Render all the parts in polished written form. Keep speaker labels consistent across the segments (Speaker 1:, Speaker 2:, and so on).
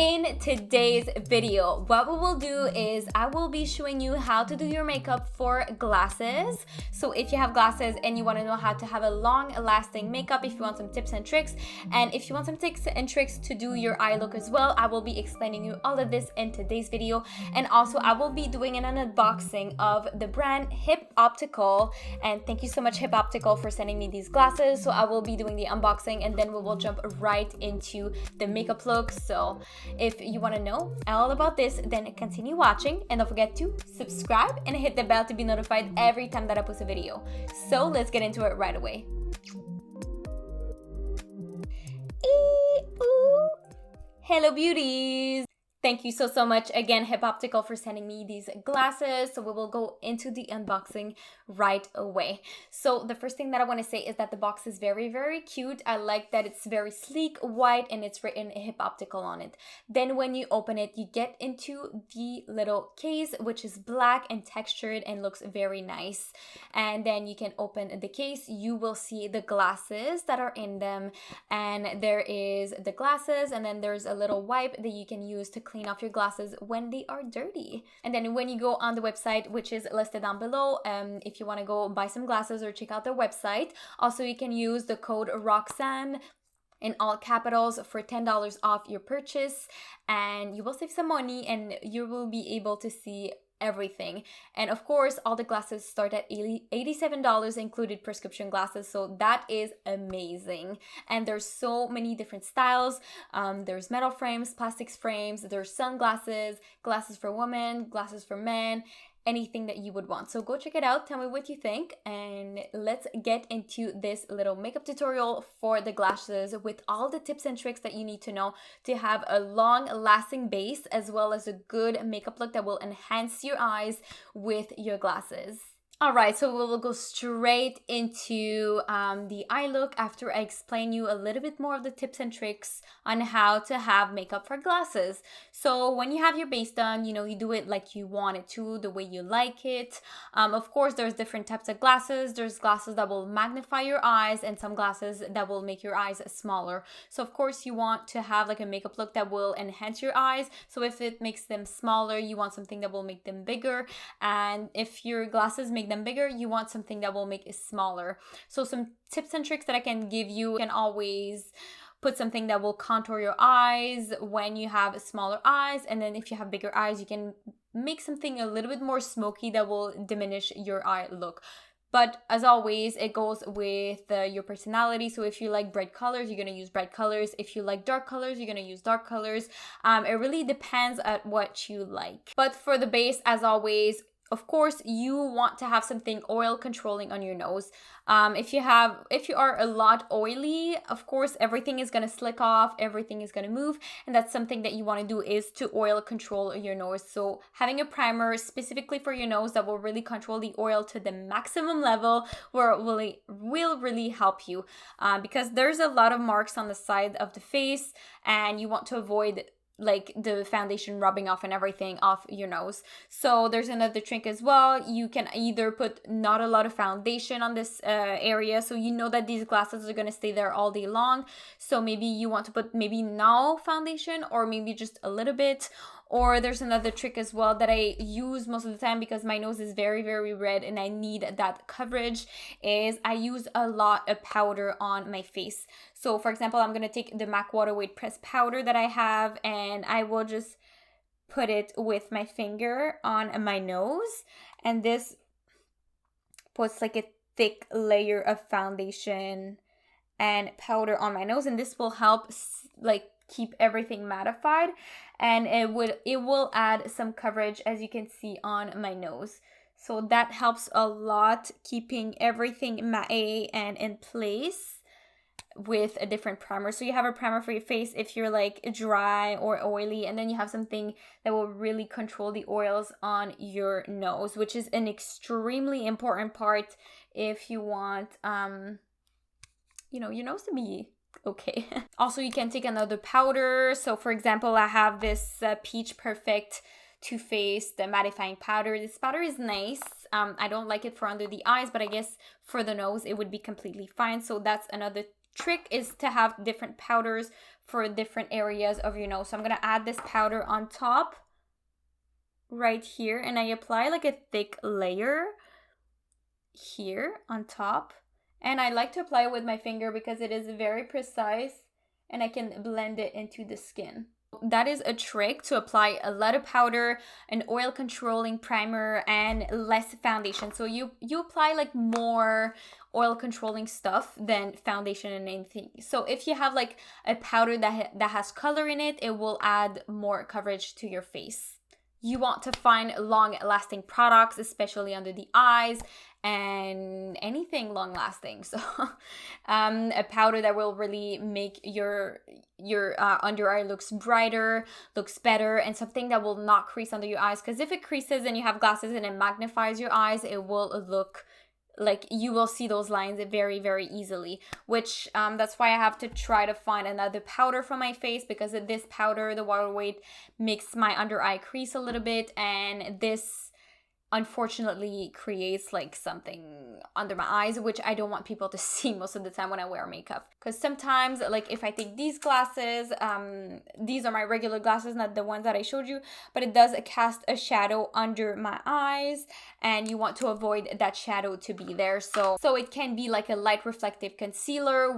Speaker 1: In today's video, what we will do is I will be showing you how to do your makeup for glasses. So if you have glasses and you want to know how to have a long lasting makeup, if you want some tips and tricks, and if you want some tips and tricks to do your eye look as well, I will be explaining you all of this in today's video. And also I will be doing an unboxing of the brand HipOptical, and thank you so much HipOptical for sending me these glasses. So I will be doing the unboxing and then we will jump right into the makeup look. So if you want to know all about this, then continue watching and don't forget to subscribe and hit the bell to be notified every time that I post a video. So let's get into it right away. Hello beauties! Thank you so much again HipOptical for sending me these glasses. So we will go into the unboxing right away. So the first thing that I want to say is that the box is very cute. I like that it's very sleek, white, and it's written HipOptical on it. Then when you open it, you get into the little case, which is black and textured and looks very nice. And then you can open the case. You will see the glasses that are in them, and there is the glasses, and then there's a little wipe that you can use to clean off your glasses when they are dirty. And then when you go on the website, which is listed down below, if you want to go buy some glasses or check out their website, also you can use the code Roxanne in all capitals for $10 off your purchase, and you will save some money and you will be able to see everything. And of course, all the glasses start at $87 included prescription glasses, so that is amazing. And there's so many different styles. There's metal frames, plastics frames, there's sunglasses, glasses for women, glasses for men, anything that you would want. So go check it out, tell me what you think, and let's get into this little makeup tutorial for the glasses with all the tips and tricks that you need to know to have a long lasting base as well as a good makeup look that will enhance your eyes with your glasses. Alright, so we will go straight into the eye look after I explain you a little bit more of the tips and tricks on how to have makeup for glasses. So when you have your base done, you know, you do it like you want it to, the way you like it. Of course, there's different types of glasses. There's glasses that will magnify your eyes and some glasses that will make your eyes smaller. So of course, you want to have like a makeup look that will enhance your eyes. So if it makes them smaller, you want something that will make them bigger. And if your glasses make them bigger, you want something that will make it smaller. So some tips and tricks that I can give you: you can always put something that will contour your eyes when you have smaller eyes, and then if you have bigger eyes, you can make something a little bit more smoky that will diminish your eye look. But as always, it goes with your personality. So if you like bright colors, you're going to use bright colors. If you like dark colors, you're going to use dark colors. It really depends at what you like. But for the base, as always, of course, you want to have something oil controlling on your nose. If you are a lot oily, of course, everything is going to slick off, everything is going to move. And that's something that you want to do, is to oil control your nose. So having a primer specifically for your nose that will really control the oil to the maximum level will really help you. Because there's a lot of marks on the side of the face and you want to avoid like the foundation rubbing off and everything off your nose. So there's another trick as well. You can either put not a lot of foundation on this area, so you know that these glasses are going to stay there all day long. So maybe you want to put maybe no foundation or maybe just a little bit. Or there's another trick as well that I use most of the time because my nose is very red and I need that coverage, is I use a lot of powder on my face. So for example, I'm going to take the MAC Water Weight Press powder that I have and I will just put it with my finger on my nose, and this puts like a thick layer of foundation and powder on my nose, and this will help like keep everything mattified, and it will add some coverage, as you can see, on my nose. So that helps a lot, keeping everything matte and in place with a different primer. So you have a primer for your face if you're like dry or oily, and then you have something that will really control the oils on your nose, which is an extremely important part if you want you know, your nose to be okay. Also, you can take another powder. So for example, I have this Peach Perfect Too Faced mattifying powder. This powder is nice. I don't like it for under the eyes, but I guess for the nose it would be completely fine. So that's another trick is to have different powders for different areas of your nose. So I'm gonna add this powder on top right here, and I apply like a thick layer here on top. And I like to apply it with my finger because it is very precise and I can blend it into the skin. That is a trick to apply a lot of powder, an oil controlling primer, and less foundation. So you apply like more oil controlling stuff than foundation and anything. So if you have like a powder that has color in it, it will add more coverage to your face. You want to find long-lasting products, especially under the eyes and anything long-lasting. So a powder that will really make your under eye looks brighter, looks better, and something that will not crease under your eyes. Because if it creases and you have glasses and it magnifies your eyes, it will look like you will see those lines very, very easily, which that's why I have to try to find another powder for my face, because this powder, the water weight, makes my under eye crease a little bit, and this unfortunately creates like something under my eyes, which I don't want people to see most of the time when I wear makeup. Because sometimes, like if I take these glasses, these are my regular glasses, not the ones that I showed you, but it does cast a shadow under my eyes, and you want to avoid that shadow to be there. So it can be like a light reflective concealer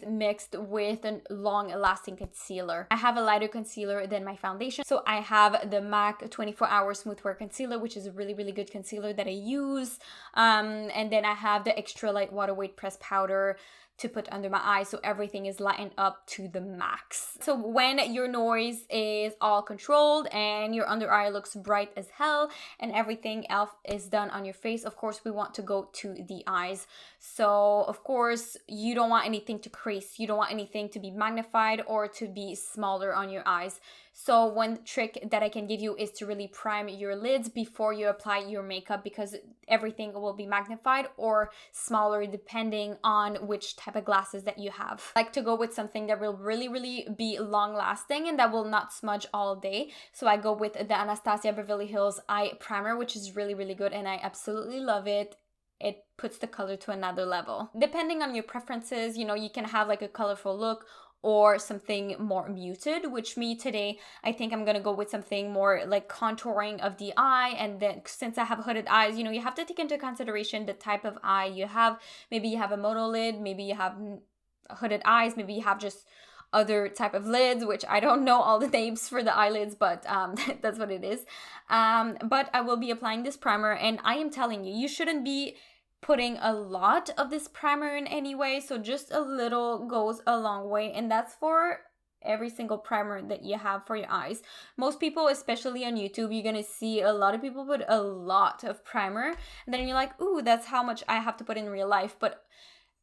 Speaker 1: mixed with a long lasting concealer. I have a lighter concealer than my foundation, so I have the MAC 24 Hour Smooth Wear Concealer, which is a really, really good concealer that I use, and then I have the extra light water weight pressed powder to put under my eyes, so everything is lightened up to the max. So when your noise is all controlled and your under eye looks bright as hell and everything else is done on your face, of course we want to go to the eyes. So of course you don't want anything to crease, you don't want anything to be magnified or to be smaller on your eyes. So one trick that I can give you is to really prime your lids before you apply your makeup, because everything will be magnified or smaller depending on which type of glasses that you have. I like to go with something that will really, really be long lasting and that will not smudge all day. So I go with the Anastasia Beverly Hills Eye Primer, which is really, really good and I absolutely love it. It puts the color to another level. Depending on your preferences, you know, you can have like a colorful look or something more muted, which me today, I think I'm gonna go with something more like contouring of the eye. And then since I have hooded eyes, you know, you have to take into consideration the type of eye you have. Maybe you have a monolid, maybe you have hooded eyes, maybe you have just other type of lids, which I don't know all the names for the eyelids, but that's what it is. But I will be applying this primer, and I am telling you, you shouldn't be putting a lot of this primer in any way, so just a little goes a long way, and that's for every single primer that you have for your eyes. Most people, especially on YouTube, you're gonna see a lot of people put a lot of primer, and then you're like, ooh, that's how much I have to put in real life. But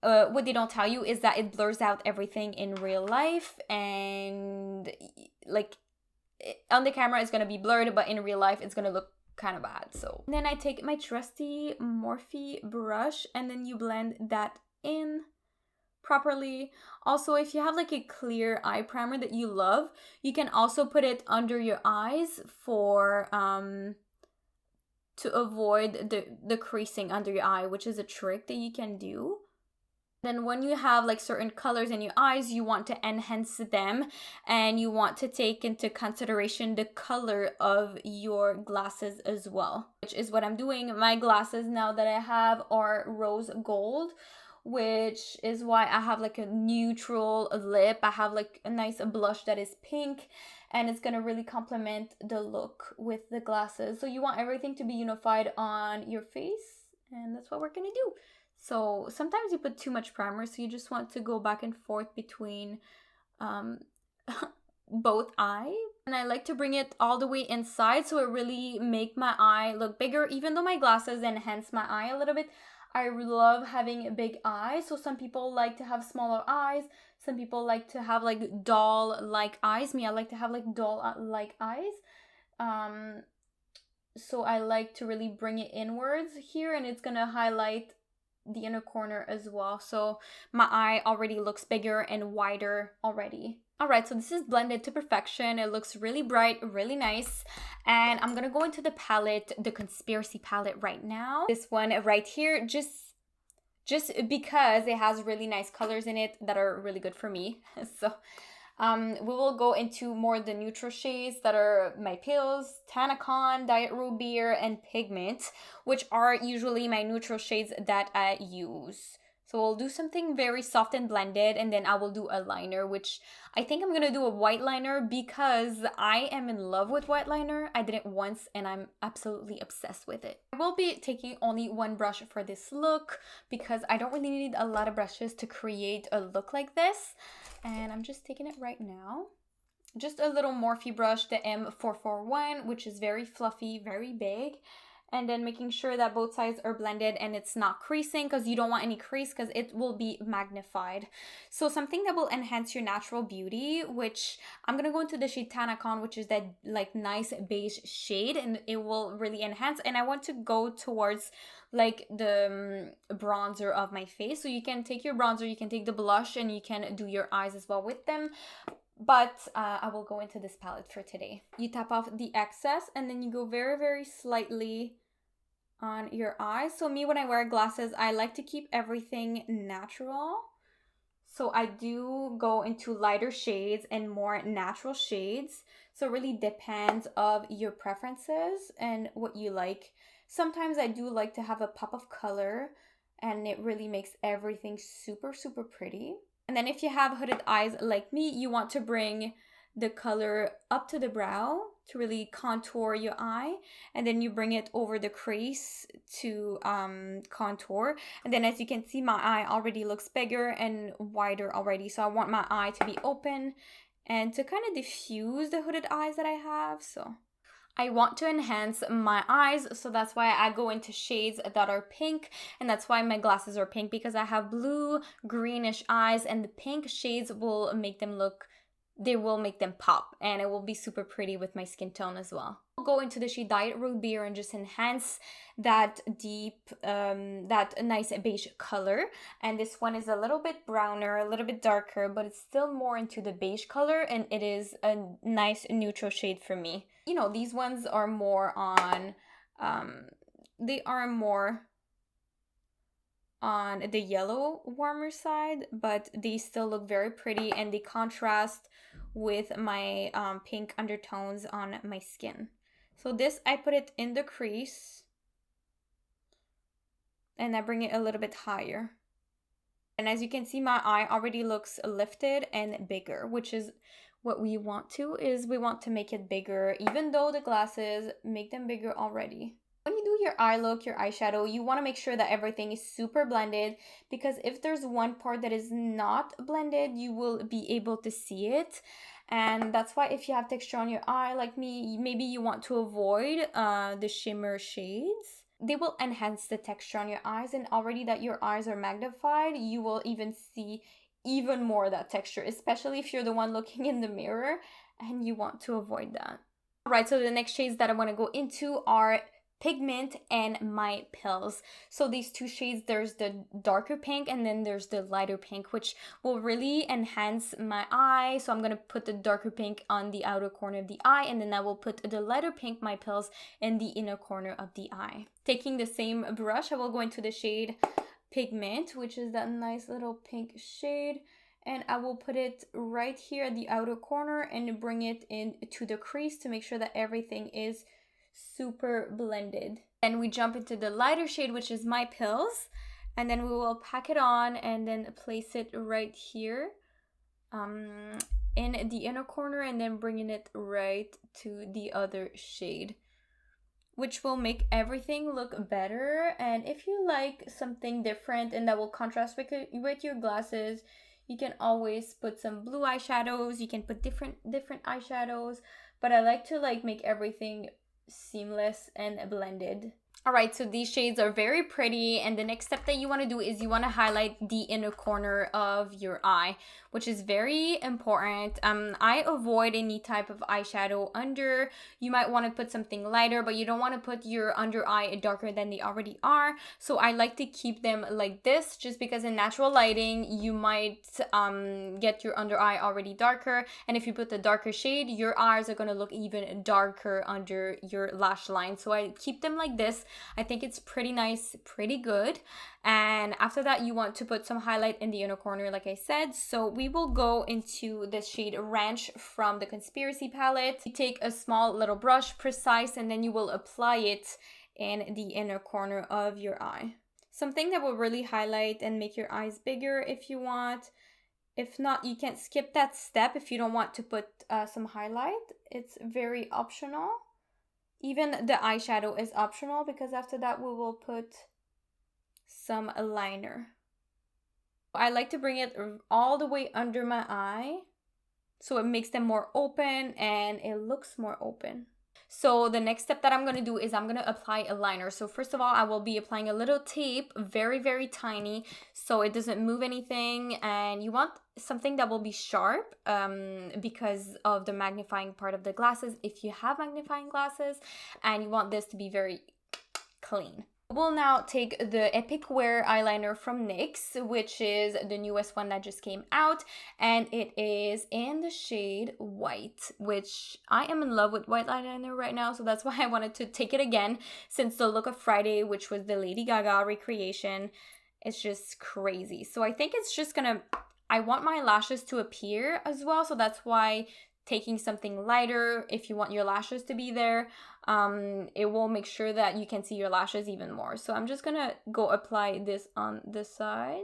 Speaker 1: what they don't tell you is that it blurs out everything in real life, and like on the camera it's gonna be blurred, but in real life it's gonna look kind of bad. So then I take my trusty Morphe brush, and then you blend that in properly. Also, if you have like a clear eye primer that you love, you can also put it under your eyes for to avoid the creasing under your eye, which is a trick that you can do. Then when you have like certain colors in your eyes, you want to enhance them, and you want to take into consideration the color of your glasses as well, which is what I'm doing. My glasses now that I have are rose gold, which is why I have like a neutral lip. I have like a nice blush that is pink, and it's gonna really complement the look with the glasses. So you want everything to be unified on your face, and that's what we're gonna do. So sometimes you put too much primer, so you just want to go back and forth between both eyes. And I like to bring it all the way inside, so it really make my eye look bigger. Even though my glasses enhance my eye a little bit, I love having a big eye. So some people like to have smaller eyes. Some people like to have like doll-like eyes. Me, I like to have like doll-like eyes. So I like to really bring it inwards here, and it's gonna highlight the inner corner as well, so my eye already looks bigger and wider already. Alright, so this is blended to perfection. It looks really bright, really nice, and I'm gonna go into the palette, the Conspiracy palette right now. This one right here, just just because it has really nice colors in it that are really good for me. So we will go into more the neutral shades that are my Pales, Tanacon, Diet Root Beer, and Pigment, which are usually my neutral shades that I use. So we'll do something very soft and blended, and then I will do a liner, which I think I'm gonna do a white liner because I am in love with white liner. I did it once and I'm absolutely obsessed with it. I will be taking only one brush for this look because I don't really need a lot of brushes to create a look like this. And I'm just taking it right now. Just a little Morphe brush, the M441, which is very fluffy, very big. And then making sure that both sides are blended and it's not creasing, because you don't want any crease because it will be magnified. So something that will enhance your natural beauty, which I'm going to go into the shade Tanacon, which is that like nice beige shade, and it will really enhance. And I want to go towards like the bronzer of my face. So you can take your bronzer, you can take the blush, and you can do your eyes as well with them. But I will go into this palette for today. You tap off the excess and then you go very, very slightly on your eyes. So me, when I wear glasses, I like to keep everything natural. So I do go into lighter shades and more natural shades. So it really depends of your preferences and what you like. Sometimes I do like to have a pop of color, and it really makes everything super, super pretty. And then if you have hooded eyes like me, you want to bring the color up to the brow to really contour your eye. And then you bring it over the crease to contour. And then as you can see, my eye already looks bigger and wider already. So I want my eye to be open and to kind of diffuse the hooded eyes that I have. So I want to enhance my eyes, so that's why I go into shades that are pink, and that's why my glasses are pink, because I have blue, greenish eyes, and the pink shades will make them look, they will make them pop, and it will be super pretty with my skin tone as well. I'll go into the shade Diet Root Beer and just enhance that deep, that nice beige color. And this one is a little bit browner, a little bit darker, but it's still more into the beige color, and it is a nice neutral shade for me. You know, these ones are more on, they are more on the yellow warmer side, but they still look very pretty and they contrast with my pink undertones on my skin. So this, I put it in the crease and I bring it a little bit higher. And as you can see, my eye already looks lifted and bigger, which is what we want to, is we want to make it bigger, even though the glasses make them bigger already. When you do your eye look, your eyeshadow, you want to make sure that everything is super blended, because if there's one part that is not blended, you will be able to see it. And that's why if you have texture on your eye like me, maybe you want to avoid the shimmer shades. They will enhance the texture on your eyes, and already that your eyes are magnified, you will even see even more of that texture, especially if you're the one looking in the mirror, and you want to avoid that. All right, so the next shades that I want to go into are Pigment and My Pills. So these two shades, there's the darker pink and then there's the lighter pink, which will really enhance my eye. So I'm going to put the darker pink on the outer corner of the eye, and then I will put the lighter pink, My Pills, in the inner corner of the eye. Taking the same brush, I will go into the shade Pigment, which is that nice little pink shade, and I will put it right here at the outer corner and bring it into the crease to make sure that everything is super blended. Then we jump into the lighter shade, which is My Pills, and then we will pack it on and then place it right here in the inner corner, and then bringing it right to the other shade, which will make everything look better. And if you like something different and that will contrast with your glasses, you can always put some blue eyeshadows, you can put different eyeshadows, but I like to make everything seamless and blended. All right, so these shades are very pretty, and the next step that you want to do is you want to highlight the inner corner of your eye, which is very important. I avoid any type of eyeshadow under. You might want to put something lighter, but you don't want to put your under eye darker than they already are. So I like to keep them like this, just because in natural lighting, you might get your under eye already darker. And if you put the darker shade, your eyes are going to look even darker under your lash line. So I keep them like this. I think it's pretty nice, pretty good. And after that, you want to put some highlight in the inner corner, like I said. So we will go into the shade Ranch from the Conspiracy palette. You take a small little brush, precise, and then you will apply it in the inner corner of your eye. Something that will really highlight and make your eyes bigger if you want. If not, you can skip that step if you don't want to put some highlight. It's very optional. Even the eyeshadow is optional because after that we will put some liner. I like to bring it all the way under my eye so it makes them more open and it looks more open. So the next step that I'm going to do is I'm going to apply a liner. So first of all, I will be applying a little tape, very, very tiny, so it doesn't move anything. And you want something that will be sharp because of the magnifying part of the glasses, if you have magnifying glasses, and you want this to be very clean. We'll now take the Epic Wear eyeliner from NYX, which is the newest one that just came out, and it is in the shade White, which I am in love with white eyeliner right now, so that's why I wanted to take it again, since the look of Friday, which was the Lady Gaga recreation, it's just crazy. So I think it's just gonna, I want my lashes to appear as well, so that's why taking something lighter, if you want your lashes to be there, it will make sure that you can see your lashes even more. So I'm just gonna go apply this on this side.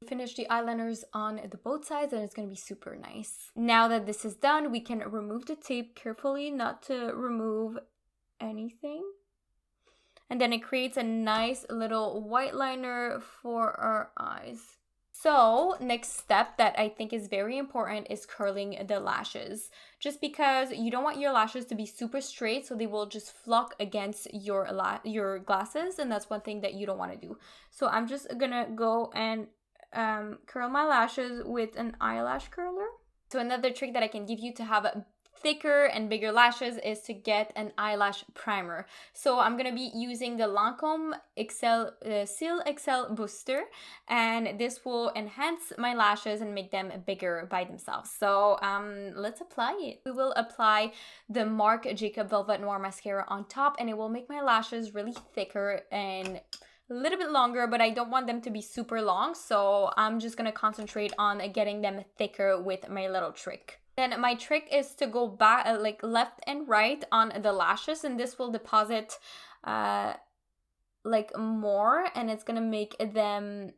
Speaker 1: Finish the eyeliners on the both sides and it's gonna be super nice. Now that this is done, we can remove the tape carefully, not to remove anything. And then it creates a nice little white liner for our eyes. So next step that I think is very important is curling the lashes. Just because you don't want your lashes to be super straight, so they will just flock against your glasses, and that's one thing that you don't want to do. So I'm just gonna go and curl my lashes with an eyelash curler. So another trick that I can give you to have thicker and bigger lashes is to get an eyelash primer. So I'm gonna be using the Lancome Cils XL Booster, and this will enhance my lashes and make them bigger by themselves. So let's apply it. We will apply the Marc Jacob Velvet Noir Mascara on top, and it will make my lashes really thicker and a little bit longer, but I don't want them to be super long, so I'm just gonna concentrate on getting them thicker with my little trick. Then my trick is to go back, like left and right on the lashes, and this will deposit like more, and it's gonna make them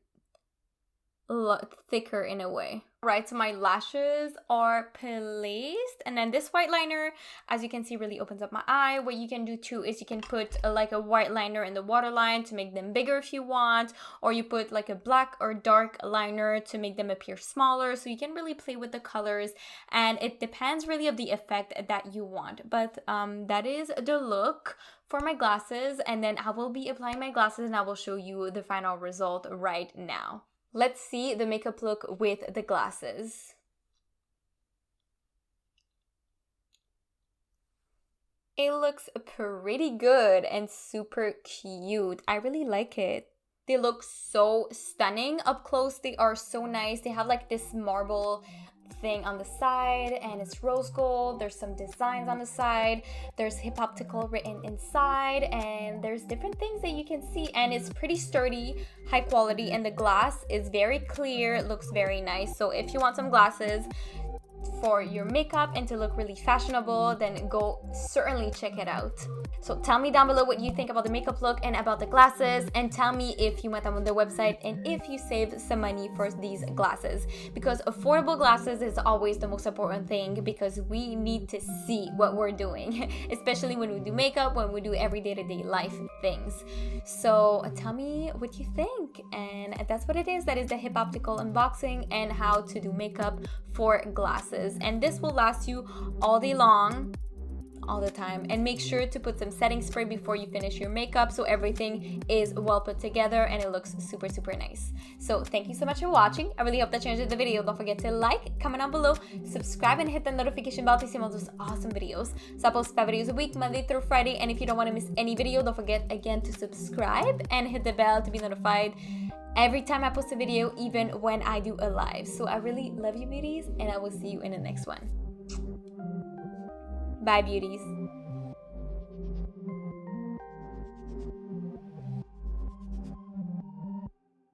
Speaker 1: look thicker in a way. Right, so my lashes are placed, and then this white liner, as you can see, really opens up my eye. What you can do too is you can put like a white liner in the waterline to make them bigger if you want, or you put like a black or dark liner to make them appear smaller. So you can really play with the colors, and it depends really of the effect that you want. But that is the look for my glasses, and then I will be applying my glasses and I will show you the final result right now. Let's see the makeup look with the glasses. It looks pretty good and super cute. I really like it. They look so stunning up close. They are so nice. They have like this marble thing on the side, and it's rose gold. There's some designs on the side. There's HipOptical written inside, and there's different things that you can see, and it's pretty sturdy, high quality, and the glass is very clear. It looks very nice. So if you want some glasses for your makeup and to look really fashionable, then go certainly check it out. So tell me down below what you think about the makeup look and about the glasses, and tell me if you went on the website and if you saved some money for these glasses, because affordable glasses is always the most important thing, because we need to see what we're doing, especially when we do makeup, when we do every day-to-day life things. So tell me what you think, and that's what it is. That is the HipOptical unboxing and how to do makeup for glasses, and this will last you all day long, all the time. And make sure to put some setting spray before you finish your makeup so everything is well put together and it looks super, super nice. So thank you so much for watching. I really hope that you enjoyed the video. Don't forget to like, comment down below, subscribe, and hit the notification bell to see more of those awesome videos. So I post 5 videos a week, Monday through Friday, and if you don't want to miss any video, don't forget again to subscribe and hit the bell to be notified every time I post a video, even when I do a live. So I really love you, beauties, and I will see you in the next one. Bye, beauties.